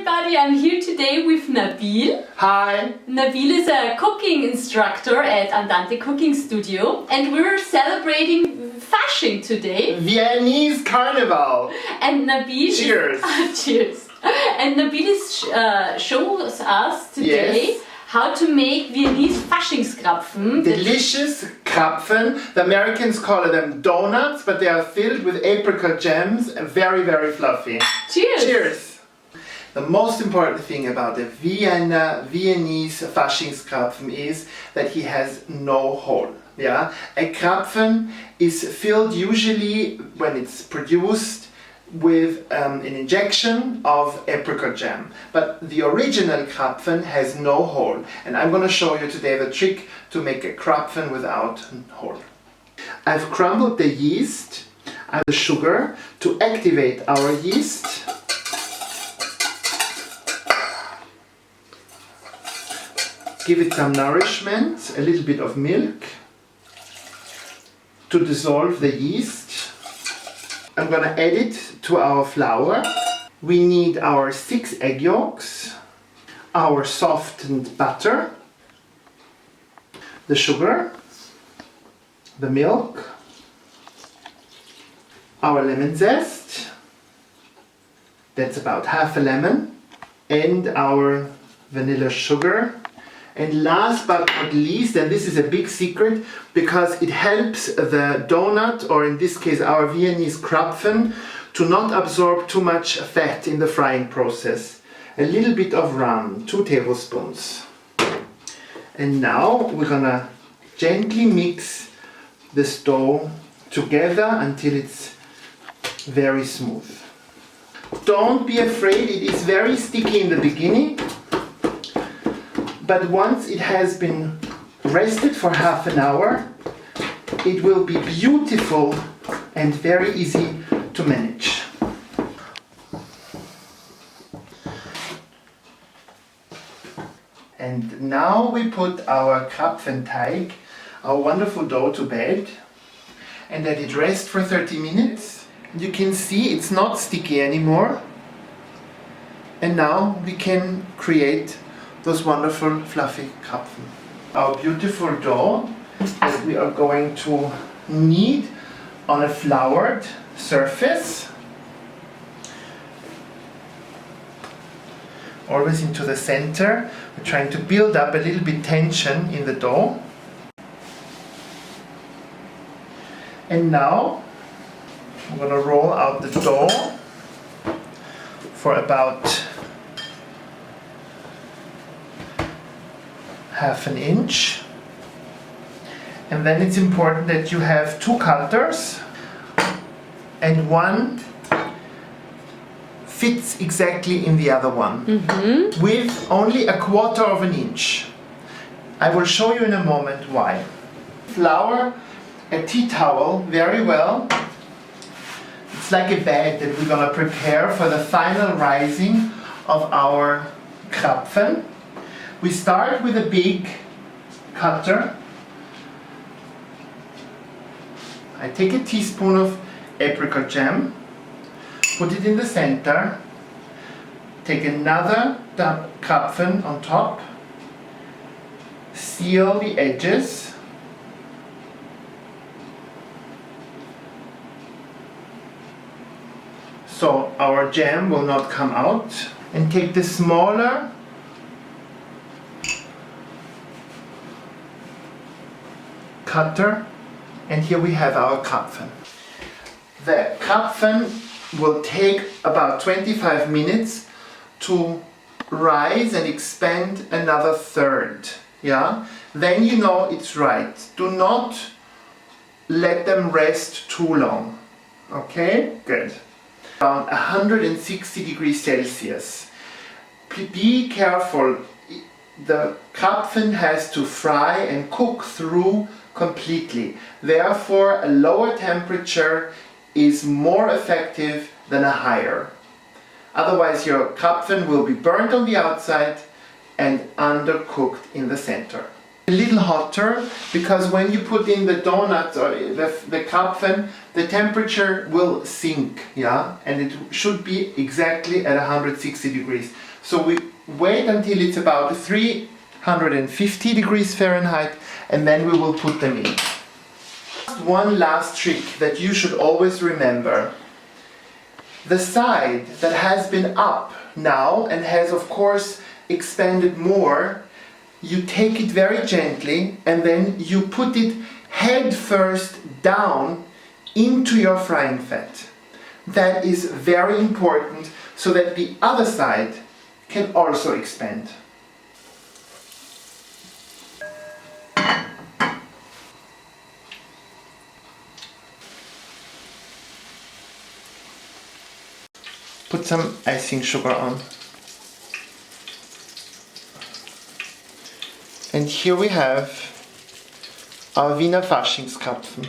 everybody, I'm here today with Nabil. Hi! Nabil is a cooking instructor at Andante Cooking Studio and we're celebrating Fasching today. Viennese Carnival! And Nabil Cheers! Cheers! And Nabil shows us today Yes. how to make Viennese Faschingskrapfen. Delicious Krapfen. The Americans call them donuts, but they are filled with apricot jams and very, very fluffy. Cheers! Cheers! The most important thing about the Viennese Faschingskrapfen is that he has no hole. Yeah? A Krapfen is filled usually when it's produced with an injection of apricot jam, but the original Krapfen has no hole, and I'm going to show you today the trick to make a Krapfen without hole. I've crumbled the yeast and the sugar to activate our yeast. Give it some nourishment, a little bit of milk to dissolve the yeast. I'm gonna add it to our flour. We need our 6 egg yolks, our softened butter, the sugar, the milk, our lemon zest, that's about half a lemon, and our vanilla sugar. And last but not least, and this is a big secret because it helps the donut, or in this case our Viennese Krapfen, to not absorb too much fat in the frying process. A little bit of rum, 2 tablespoons. And now we're gonna gently mix this dough together until it's very smooth. Don't be afraid, it is very sticky in the beginning. But once it has been rested for half an hour, it will be beautiful and very easy to manage. And now we put our Krapfenteig, our wonderful dough, to bed and let it rest for 30 minutes. You can see it's not sticky anymore. And now we can create those wonderful fluffy Krapfen. Our beautiful dough that we are going to knead on a floured surface. Always into the center. We're trying to build up a little bit tension in the dough. And now I'm going to roll out the dough for about half an inch, and then it's important that you have 2 cutters and one fits exactly in the other one with only a 1/4 of an inch. I will show you in a moment why. Flour a tea towel very well. It's like a bag that we're going to prepare for the final rising of our Krapfen. We start with a big cutter. I take a teaspoon of apricot jam, put it in the center, take another Krapfen on top, seal the edges, so our jam will not come out, and take the smaller cutter, and here we have our Krapfen. The Krapfen will take about 25 minutes to rise and expand another 1/3. Yeah? Then you know it's right. Do not let them rest too long. Okay? Good. Around 160 degrees Celsius. Be careful. The Krapfen has to fry and cook through completely. Therefore, a lower temperature is more effective than a higher. Otherwise, your Krapfen will be burnt on the outside and undercooked in the center. A little hotter, because when you put in the donuts or the Krapfen, the temperature will sink, yeah, and it should be exactly at 160 degrees. So we wait until it's about 350 degrees Fahrenheit, and then we will put them in. One last trick that you should always remember. The side that has been up now and has of course expanded more, you take it very gently and then you put it head first down into your frying fat. That is very important so that the other side can also expand. Put some icing sugar on. And here we have our Wiener Faschingskrapfen.